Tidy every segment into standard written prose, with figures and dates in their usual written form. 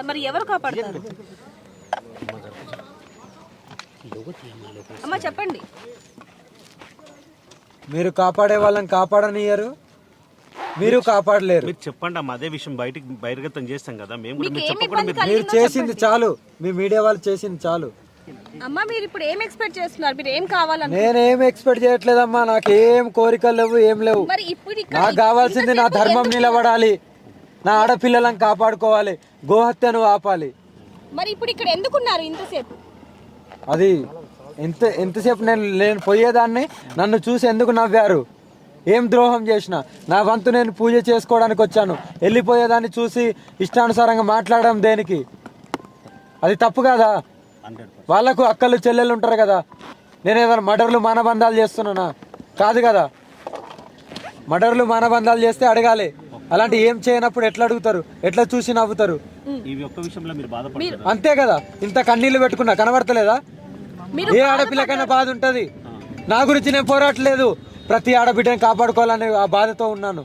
మరి ఎవరు కాపాడతారు? అమ్మ చెప్పండి. మీరు కాపాడే వాళ్ళని కాపాడనియరు, మీరు కాపాడలేరు. మీరు చెప్పండి అమ్మా, అదే విషయం బహిర్గతం చేస్తాం కదా మేము కూడా. మీరు చెప్పకుండా మీరు చేసింది చాలు, మీ మీడియా వాళ్ళు చేసింది చాలు. అమ్మా మీరు ఇప్పుడు ఏం ఎక్స్పెక్ట్ చేస్తున్నారు? మీరు ఏం కావాలని? నేనేం ఎక్స్పెక్ట్ చేయట్లేదమ్మా, నాకేం కోరికలు లేవు, ఏం లేవు. మరి ఇప్పుడు నాకు కావాల్సింది నా ధర్మం నిలబడాలి, నా ఆడపిల్లలను కాపాడుకోవాలి, గోహత్యను ఆపాలి. మరి ఇప్పుడు ఇక్కడ ఎందుకున్నారు ఇంతసేపు? అది ఎంతసేపు నేను పోయేదాన్ని నన్ను చూసి ఎందుకు నవ్వారు? ఏం ద్రోహం చేసిన? నా వంతు నేను పూజ చేసుకోవడానికి వచ్చాను, వెళ్ళిపోయేదాన్ని చూసి ఇష్టానుసారంగా మాట్లాడడం దేనికి? అది తప్పు కదా. వాళ్ళకు అక్కలు చెల్లెలు ఉంటారు కదా. నేను ఏదైనా మర్డర్లు మానబంధాలు చేస్తున్నానా? కాదు కదా. మర్డర్లు మానబంధాలు చేస్తే అడగాలి, అలాంటి ఏం చేయనప్పుడు ఎట్లా అడుగుతారు? ఎట్లా చూసి నవ్వుతారు? అంతే కదా. ఇంత కన్నీళ్లు పెట్టుకున్నా కనబడతలేదా? ఏ ఆడపిల్లకైనా బాధ ఉంటది. నా గురించి నేను పోరాటలేదు, ప్రతి ఆడబిడ్డని కాపాడుకోవాలని ఆ బాధతో ఉన్నాను.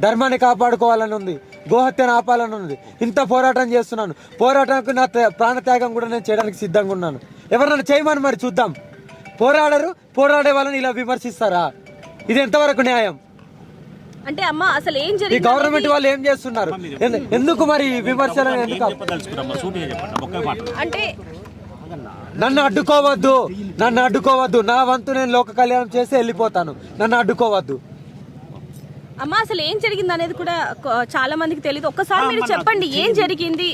ధర్మాన్ని కాపాడుకోవాలని ఉంది, గోహత్యను ఆపాలని ఉంది. ఇంత పోరాటం చేస్తున్నాను. పోరాటానికి నా ప్రాణత్యాగం కూడా నేను చేయడానికి సిద్ధంగా ఉన్నాను. ఎవరన్నా చేయమని మరి చూద్దాం. పోరాడరు, పోరాడే వాళ్ళని ఇలా విమర్శిస్తారా? ఇది ఎంతవరకు న్యాయం? అంటే అమ్మ అసలు ఏం జరిగింది? ఈ గవర్నమెంట్ వాళ్ళు ఏం చేస్తున్నారు? ఎందుకు మరి విమర్శలు? అంటే నన్ను అడ్డుకోవద్దు, నన్ను అడ్డుకోవద్దు. నా వంతు నేను లోక కళ్యాణం చేసి వెళ్ళిపోతాను, నన్ను అడ్డుకోవద్దు. అమ్మ అసలు ఏం జరిగింది అనేది కూడా చాలా మందికి తెలియదు. ఒక్కసారి మీరు చెప్పండి, ఏం జరిగింది?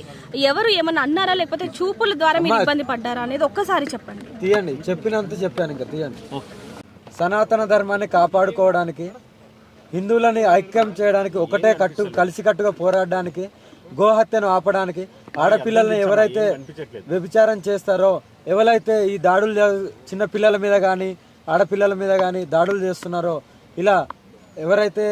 ఎవరు ఏమన్నా అన్నారా, లేకపోతే చూపుల ద్వారా మీరు ఇబ్బంది పడ్డారా అనేది ఒక్కసారి చెప్పండి. తీయండి, చెప్పినంత చెప్పాను ఇంకా తీయండి. సనాతన ధర్మాన్ని కాపాడుకోవడానికి, హిందువులని ఐక్యం చేయడానికి, ఒకటే కలిసికట్టుగా పోరాడడానికి, గోహత్యను ఆపడానికి, ఆడపిల్లల్ని ఎవరైతే వ్యభిచారం చేస్తారో, ఎవరైతే ఈ దాడులు చిన్న పిల్లల మీద కానీ ఆడపిల్లల మీద కానీ దాడులు చేస్తున్నారో, ఇలా ఎవరైతే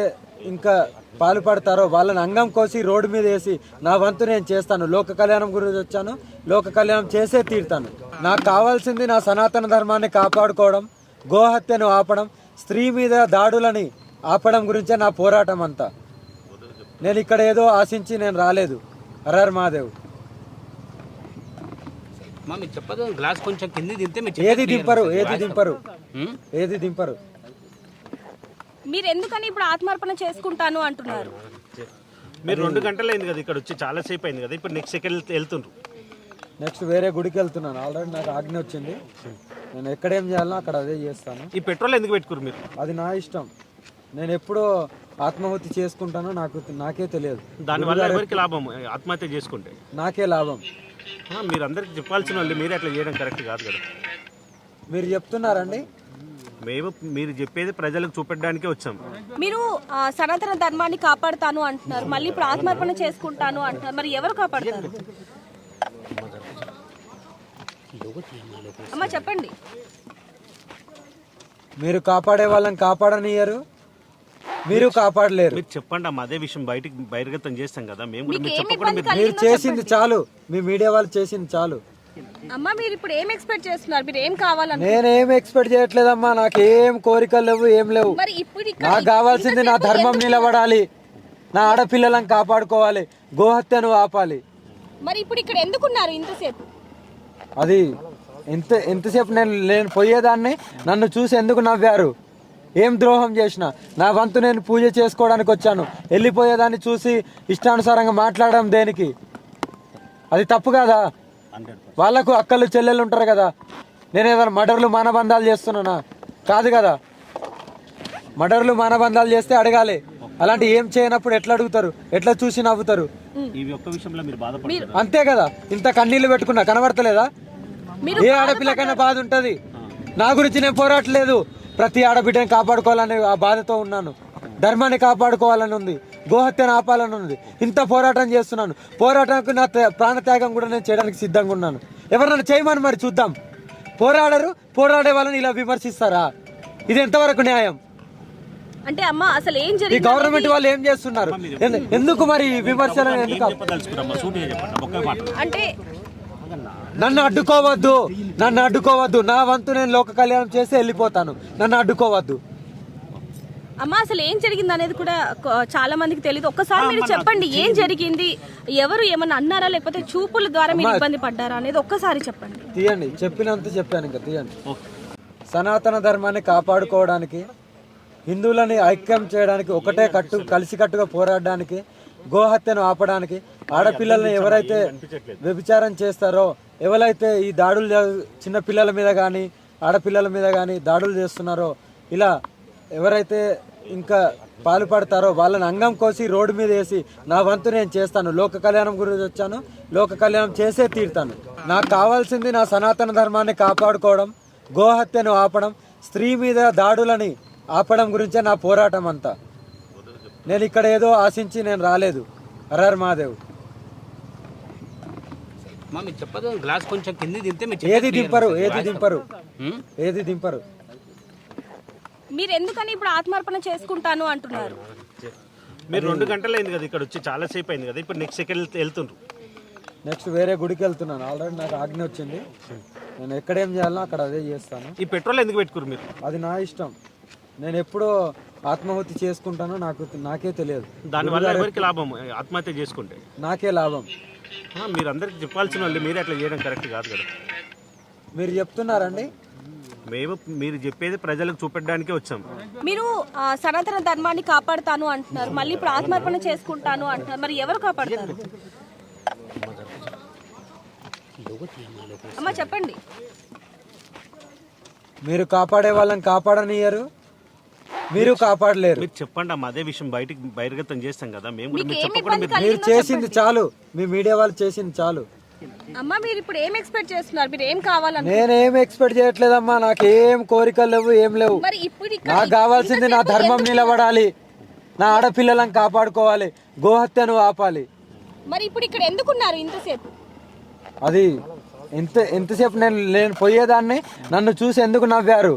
ఇంకా పాల్పడతారో వాళ్ళని అంగం కోసి రోడ్డు మీద వేసి నా వంతు నేను చేస్తాను. లోక కళ్యాణం గురించి వచ్చాను, లోక కళ్యాణం చేసే తీరుతాను. నాకు కావాల్సింది నా సనాతన ధర్మాన్ని కాపాడుకోవడం, గోహత్యను ఆపడం, స్త్రీ మీద దాడులని ఆపడం గురించే నా పోరాటం అంతా. నేను ఇక్కడ ఏదో ఆశించి నేను రాలేదు. హరహర్ మహాదేవ్. ఏది దింపరు, ఏది దింపరు, ఏది దింపరు. మీరు ఎందుకని ఇప్పుడు ఆత్మార్పణ చేసుకుంటాను అంటున్నారు? మీరు 2 గంటలు అయింది కదా ఇక్కడ వచ్చి, చాలా సేపు అయింది కదా. ఇప్పుడు నెక్స్ట్ సెకండ్ వెళ్తుండ్రు, నెక్స్ట్ వేరే గుడికి వెళ్తున్నాను. ఆల్రెడీ నాకు ఆజ్ఞ వచ్చింది, నేను ఎక్కడేం చేయాలో అక్కడ అదే చేస్తాను. ఈ పెట్రోల్ ఎందుకు పెట్టుకోరు మీరు? అది నా ఇష్టం. నేను ఎప్పుడో ఆత్మాహుతి చేసుకుంటానో నాకే తెలియదు. దానివల్ల ఎవరికి లాభం? ఆత్మహత్య చేసుకుంటే నాకే లాభం. మీరు అందరికి చెప్పాల్సిన వాళ్ళు మీరే అట్లా చేయడం కరెక్ట్ కాదు కదా. మీరు చెప్తున్నారండి, మీరు చెప్పేది ప్రజలకు చూపెట్టడానికే వచ్చాం. మీరు సనాతన ధర్మాన్ని కాపాడుతాను అంటున్నారు, మళ్ళీ ఇప్పుడు ఆత్మార్పణ చేసుకుంటాను అంటున్నారు. మరి ఎవరు కాపాడతారు? అమ్మ చెప్పండి. మీరు కాపాడే వాళ్ళని కాపాడనియరు, మీరు కాపాడలేరు. మీరు చెప్పండి అమ్మా, అదే విషయం బహిర్గతం చేస్తాం కదా మేము కూడా. మీరు చెప్పకుండా మీరు చేసింది చాలు, మీ మీడియా వాళ్ళు చేసింది చాలు. అమ్మ మీరు ఇప్పుడు ఏం ఎక్స్పెక్ట్ చేస్తున్నారు? మీరు ఏం కావాలని? నేనేం ఎక్స్పెక్ట్ చేయట్లేదమ్మా, నాకేం కోరికలు లేవు, ఏం లేవు. మరి ఇప్పుడు నాకు కావాల్సింది నా ధర్మం నిలబడాలి, నా ఆడపిల్లలను కాపాడుకోవాలి, గోహత్యను ఆపాలి. మరి ఇప్పుడు ఇక్కడ ఎందుకున్నారు ఇంతసేపు? అది ఎంతసేపు నేను పోయేదాన్ని నన్ను చూసి ఎందుకు నవ్వారు? ఏం ద్రోహం చేసిన? నా వంతు నేను పూజ చేసుకోవడానికి వచ్చాను, వెళ్ళిపోయేదాన్ని చూసి ఇష్టానుసారంగా మాట్లాడడం దేనికి? అది తప్పు కదా. వాళ్ళకు అక్కలు చెల్లెలు ఉంటారు కదా. నేను ఏదైనా మర్డర్లు మానబంధాలు చేస్తున్నానా? కాదు కదా. మర్డర్లు మానబంధాలు చేస్తే అడగాలి, అలాంటి ఏం చేయనప్పుడు ఎట్లా అడుగుతారు? ఎట్లా చూసి నవ్వుతారు? అంతే కదా. ఇంత కన్నీళ్లు పెట్టుకున్నా కనబడతలేదా? ఏ ఆడపిల్లకైనా బాధ ఉంటది. నా గురించి నేను పోరాటలేదు, ప్రతి ఆడబిడ్డని కాపాడుకోవాలని ఆ బాధతో ఉన్నాను. ధర్మాన్ని కాపాడుకోవాలని ఉంది, గోహత్యను ఆపాలని ఉంది. ఇంత పోరాటం చేస్తున్నాను. పోరాటానికి నా ప్రాణత్యాగం కూడా నేను చేయడానికి సిద్ధంగా ఉన్నాను. ఎవరన్నా చేయమని మరి చూద్దాం. పోరాడరు, పోరాడే వాళ్ళని ఇలా విమర్శిస్తారా? ఇది ఎంతవరకు న్యాయం? అంటే అమ్మ అసలు ఏం జరిగింది? ఈ గవర్నమెంట్ వాళ్ళు ఏం చేస్తున్నారు? ఎందుకు మరి విమర్శలు? అంటే నన్ను అడ్డుకోవద్దు, నన్ను అడ్డుకోవద్దు. నా వంతు నేను లోక కళ్యాణం చేసి వెళ్ళిపోతాను, నన్ను అడ్డుకోవద్దు. అమ్మా అసలు ఏం జరిగింది అనేది కూడా చాలా మందికి తెలియదు. ఒక్కసారి మీరు చెప్పండి ఏం జరిగింది, ఎవరు ఏమన్నా అన్నారా లేకపోతే చూపుల ద్వారా మీరు ఇబ్బంది పడ్డారా అనేది ఒక్కసారి చెప్పండి. తీయండి, చెప్పినంత చెప్పాను ఇంకా తీయండి. సనాతన ధర్మాన్ని కాపాడుకోవడానికి, హిందువులని ఐక్యం చేయడానికి, ఒకటే కలిసికట్టుగా పోరాడడానికి, గోహత్యను ఆపడానికి, ఆడపిల్లల్ని ఎవరైతే వ్యభిచారం చేస్తారో, ఎవరైతే ఈ దాడులు చిన్న పిల్లల మీద కానీ ఆడపిల్లల మీద కానీ దాడులు చేస్తున్నారో, ఇలా ఎవరైతే ఇంకా పాల్పడతారో వాళ్ళని అంగం కోసి రోడ్డు మీద వేసి నా వంతు నేను చేస్తాను. లోక కళ్యాణం గురించి వచ్చాను, లోక కళ్యాణం చేసే తీరుతాను. నాకు కావాల్సింది నా సనాతన ధర్మాన్ని కాపాడుకోవడం, గోహత్యను ఆపడం, స్త్రీ మీద దాడులని ఆపడం గురించే నా పోరాటం అంతా. నేను ఇక్కడ ఏదో ఆశించి నేను రాలేదు. హరహర్ మహాదేవ్. గ్లాస్ కొంచెం కింద ఏది దింపరు, ఏది దింపరు. మీరు ఎందుకని ఇప్పుడు ఆత్మార్పణ చేసుకుంటాను అంటున్నారు? మీరు 2 గంటలు అయింది కదా ఇక్కడ వచ్చి, చాలా సేపు అయింది కదా, ఇప్పుడు నెక్స్ట్ సెకండ్ వెళ్తుండ్రు. నెక్స్ట్ వేరే గుడికి వెళ్తున్నాను. ఆల్రెడీ నాకు ఆజ్ఞ వచ్చింది. నేను ఎక్కడేం చేయాలో అక్కడ అదే చేస్తాను. ఈ పెట్రోల్ ఎందుకు పెట్టుకురు మీరు? అది నా ఇష్టం. నేను ఎప్పుడో ఆత్మాహుతి చేసుకుంటానో నాకే తెలియదు. దానివల్ల ఎవరికి లాభం? ఆత్మహత్య చేసుకుంటే నాకే లాభం. మీరు అందరికి చెప్పాల్సిన వాళ్ళు మీరే అట్లా చేయడం కరెక్ట్ కాదు కదా. మీరు చెప్తున్నారండి, మీరు చెప్పేది ప్రజలకు చూపెట్టడానికే వచ్చాం. మీరు సనాతన ధర్మాన్ని కాపాడుతాను అంటున్నారు, మళ్ళీ ఇప్పుడు ఆత్మార్పణ చేసుకుంటాను అంటున్నారు. మరి ఎవరు కాపాడుతారు? అమ్మా చెప్పండి. మీరు కాపాడే వాళ్ళని కాపాడనియరు, మీరు కాపాడలేరు. మీరు చెప్పండి అమ్మా, అదే విషయం బహిర్గతం చేస్తాం కదా మేము కూడా. మీరు చెప్పకుండా మీరు చేసింది చాలు, మీ మీడియా వాళ్ళు చేసింది చాలు. అమ్మా మీరు ఇప్పుడు ఏం ఎక్స్పెక్ట్ చేస్తున్నారు? మీరు ఏం కావాలని? నేనేం ఎక్స్పెక్ట్ చేయట్లేదమ్మా. నాకేం కోరికలు లేవు, ఏం లేవు. మరి ఇప్పుడు నాకు కావాల్సింది నా ధర్మం నిలబడాలి, నా ఆడపిల్లలను కాపాడుకోవాలి, గోహత్యను ఆపాలి. మరి ఇప్పుడు ఇక్కడ ఎందుకున్నారు ఇంతసేపు? అది ఎంతసేపు నేను పోయేదాన్ని నన్ను చూసి ఎందుకు నవ్వారు?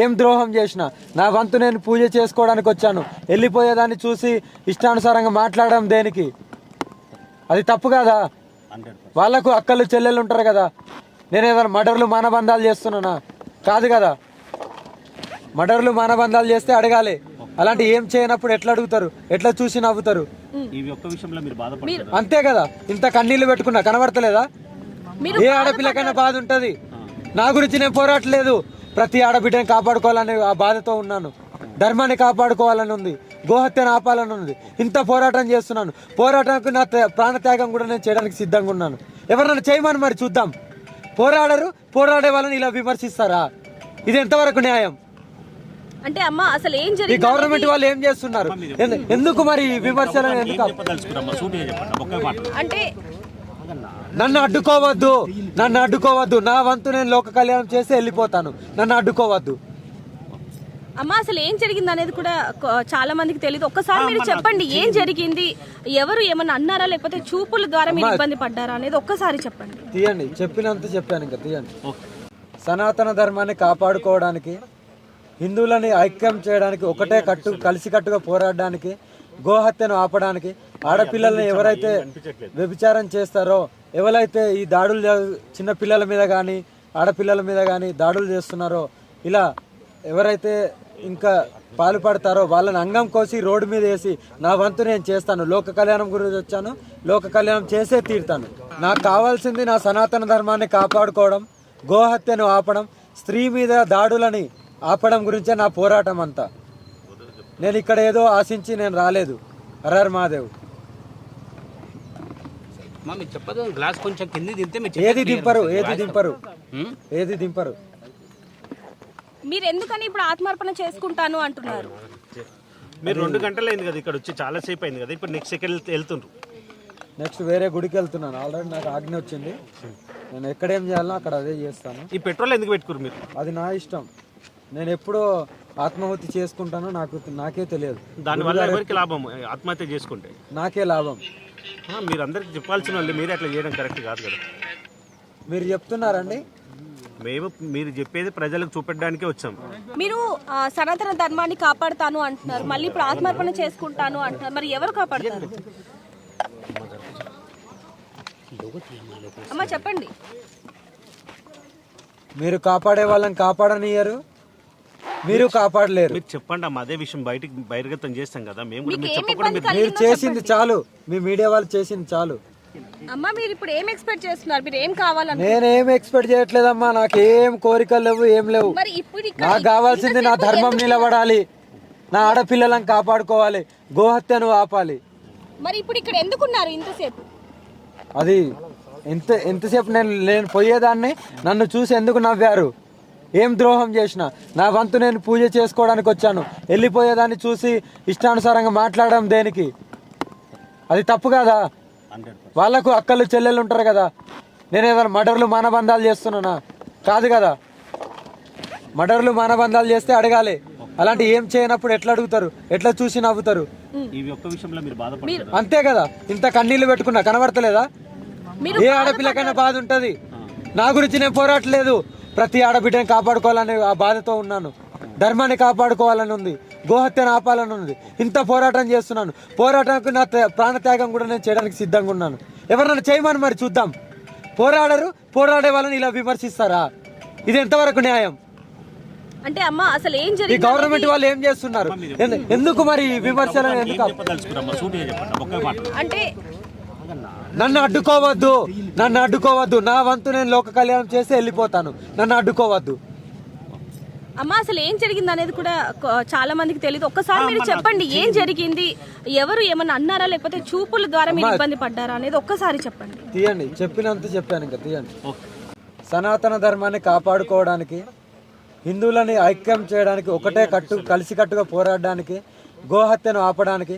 ఏం ద్రోహం చేసిన? నా వంతు నేను పూజ చేసుకోవడానికి వచ్చాను. వెళ్ళిపోయేదాన్ని చూసి ఇష్టానుసారంగా మాట్లాడడం దేనికి? అది తప్పు కదా. వాళ్ళకు అక్కలు చెల్లెలు ఉంటారు కదా. నేను ఏదైనా మర్డర్లు మానబంధాలు చేస్తున్నానా? కాదు కదా. మర్డర్లు మానబంధాలు చేస్తే అడగాలి. అలాంటి ఏం చేయనప్పుడు ఎట్లా అడుగుతారు? ఎట్లా చూసి నవ్వుతారు? అంతే కదా. ఇంత కన్నీళ్లు పెట్టుకున్నా కనబడతలేదా? ఏ ఆడపిల్లకైనా బాధ ఉంటది. నా గురించి నేను పోరాటలేదు. ప్రతి ఆడబిడ్డని కాపాడుకోవాలని ఆ బాధతో ఉన్నాను. ధర్మాన్ని కాపాడుకోవాలని ఉంది, గోహత్యను ఆపాలని ఉంది. ఇంత పోరాటం చేస్తున్నాను. పోరాటానికి నా ప్రాణత్యాగం కూడా నేను చేయడానికి సిద్ధంగా ఉన్నాను. ఎవరన్నా చేయమని మరి చూద్దాం. పోరాడరు, పోరాడే వాళ్ళని ఇలా విమర్శిస్తారా? ఇది ఎంతవరకు న్యాయం? అంటే అమ్మ అసలు ఏం ఈ జరిగింది? గవర్నమెంట్ వాళ్ళు ఏం చేస్తున్నారు? ఎందుకు మరి విమర్శలు? ఎందుకు? అంటే నన్ను అడ్డుకోవద్దు, నన్ను అడ్డుకోవద్దు. నా వంతు నేను లోక కళ్యాణం చేసి వెళ్ళిపోతాను. నన్ను అడ్డుకోవద్దు. అమ్మ అసలు ఏం జరిగింది అనేది కూడా చాలా మందికి తెలియదు. ఒక్కసారి మీరు చెప్పండి ఏం జరిగింది, ఎవరు ఏమన్నా అన్నారా లేకపోతే చూపుల ద్వారా మీరు ఇబ్బంది పడ్డారా అనేది ఒక్కసారి చెప్పండి. తీయండి, చెప్పినంత చెప్పాను ఇంకా తీయండి. సనాతన ధర్మాన్ని కాపాడుకోవడానికి, హిందువులని ఐక్యం చేయడానికి, ఒకటే కలిసికట్టుగా పోరాడడానికి, గోహత్యను ఆపడానికి, ఆడపిల్లల్ని ఎవరైతే వ్యభిచారం చేస్తారో, ఎవరైతే ఈ దాడులు చిన్న పిల్లల మీద కానీ ఆడపిల్లల మీద కానీ దాడులు చేస్తున్నారో, ఇలా ఎవరైతే ఇంకా పాల్పడతారో వాళ్ళని అంగం కోసి రోడ్డు మీద వేసి నా వంతు నేను చేస్తాను. లోక కళ్యాణం గురించి వచ్చాను, లోక కళ్యాణం చేసే తీరుతాను. నాకు కావాల్సింది నా సనాతన ధర్మాన్ని కాపాడుకోవడం, గోహత్యను ఆపడం, స్త్రీ మీద దాడులని ఆపడం గురించే నా పోరాటం అంతా. నేను ఇక్కడ ఏదో ఆశించి నేను రాలేదు. హరహర్ మహాదేవ్. గ్లాస్ కొంచెం కింద ఏది దింపరు, ఏది దింపరు. మీరు ఎందుకని ఇప్పుడు ఆత్మార్పణ చేసుకుంటాను అంటున్నారు? మీరు 2 గంటలు అయింది కదా ఇక్కడ వచ్చి, చాలా సేపు అయింది కదా, ఇప్పుడు నెక్స్ట్ సెకండ్ వెళ్తుండ్రు. నెక్స్ట్ వేరే గుడికి వెళ్తున్నాను. ఆల్రెడీ నాకు ఆజ్ఞ వచ్చింది. నేను ఎక్కడేం చేయాలో అక్కడ అదే చేస్తాను. ఈ పెట్రోల్ ఎందుకు పెట్టుకురు మీరు? అది నా ఇష్టం. నేను ఎప్పుడో ఆత్మాహుతి చేసుకుంటానో నాకే తెలియదు. దానివల్ల ఎవరికి లాభం? ఆత్మహత్య చేసుకుంటే నాకే లాభం. మీరు అందరికి చెప్పాల్సిన వాళ్ళు మీరే అట్లా చేయడం కరెక్ట్ కాదు కదా. మీరు చెప్తున్నారండి, మీరు చెప్పేది ప్రజలకు చూపెట్టడానికే వచ్చాం. మీరు సనాతన ధర్మాన్ని కాపాడుతాను అంటున్నారు, మళ్ళీ ఇప్పుడు ఆత్మార్పణ చేసుకుంటాను అంటున్నారు. మరి ఎవరు కాపాడుతారు? అమ్మ చెప్పండి. మీరు కాపాడే వాళ్ళని కాపాడనియరు, మీరు కాపాడలేరు. మీరు చెప్పండి అమ్మా, అదే విషయం బహిర్గతం చేస్తాం కదా మేము కూడా. మీకు మీరు ఏం చెప్పకుండా ఇబ్బంది మీరు మీరు కలిగిందో చేసింది చాలు, మీ మీడియా వాళ్ళు చేసింది చాలు. అమ్మా మీరు ఇప్పుడు ఏం ఎక్స్పెక్ట్ చేస్తున్నారు? మీరు ఏం కావాలని? నేనేం ఎక్స్పెక్ట్ చేయట్లేదమ్మా, నాకేం కోరికలు లేవు, ఏం లేవు. మరి ఇప్పుడు ఇక్కడ నాకు కావాల్సింది నా ధర్మం నిలబడాలి, నా ఆడపిల్లలను కాపాడుకోవాలి, గోహత్యను ఆపాలి. మరి ఇప్పుడు ఇక్కడ ఎందుకున్నారు ఇంతసేపు? అది ఎంతసేపు నేను పోయేదాన్ని నన్ను చూసి ఎందుకు నవ్వారు? ఏం ద్రోహం చేసిన? నా వంతు నేను పూజ చేసుకోవడానికి వచ్చాను, వెళ్ళిపోయేదాన్ని చూసి ఇష్టానుసారంగా మాట్లాడడం దేనికి? అది తప్పు కదా. వాళ్ళకు అక్కలు చెల్లెలు ఉంటారు కదా. నేను ఏదైనా మర్డర్లు మానబంధాలు చేస్తున్నానా? కాదు కదా. మర్డర్లు మానబంధాలు చేస్తే అడగాలి. అలాంటి ఏం చేయనప్పుడు ఎట్లా అడుగుతారు? ఎట్లా చూసి నవ్వుతారు? ఈ ఒక్క విషయంలో మీరు బాధపడతారు అంతే కదా. ఇంత కన్నీళ్లు పెట్టుకున్నా కనబడతలేదా? మీరు ఏ ఆడపిల్లకైనా బాధ ఉంటది. నా గురించి నేను పోరాటలేదు, ప్రతి ఆడబిడ్డని కాపాడుకోవాలని ఆ బాధతో ఉన్నాను. ధర్మాన్ని కాపాడుకోవాలని ఉంది, గోహత్యను ఆపాలని ఉంది. ఇంత పోరాటం చేస్తున్నాను. పోరాటానికి నా ప్రాణత్యాగం కూడా నేను చేయడానికి సిద్ధంగా ఉన్నాను. ఎవరన్నా చేయమని మరి చూద్దాం. పోరాడరు, పోరాడే వాళ్ళని ఇలా విమర్శిస్తారా? ఇది ఎంతవరకు న్యాయం? అంటే అమ్మ అసలు ఏం ఈ జరిగింది? గవర్నమెంట్ వాళ్ళు ఏం చేస్తున్నారు? ఎందుకు మరి ఈ విమర్శలను ఎందుకు? చెప్పదలుచుకున్నామ్మా, సూటిగా చెప్పండి ఒకే మాట. అంటే నన్ను అడ్డుకోవద్దు, నన్ను అడ్డుకోవద్దు. నా వంతు నేను లోక కళ్యాణం చేసి వెళ్ళిపోతాను, నన్ను అడ్డుకోవద్దు. అమ్మ అసలు ఏం జరిగింది అనేది కూడా చాలా మందికి తెలియదు. ఒక్కసారి మీరు చెప్పండి ఏం జరిగింది? ఎవరు ఏమన్నా అన్నారా, లేకపోతే చూపుల ద్వారా మీరు ఇబ్బంది పడ్డారా అనేది ఒక్కసారి చెప్పండి. తీయండి, చెప్పినంత చెప్పాను ఇంకా తీయండి. సనాతన ధర్మాన్ని కాపాడుకోవడానికి, హిందువులని ఐక్యం చేయడానికి, ఒకటే కలిసికట్టుగా పోరాడడానికి, గోహత్యను ఆపడానికి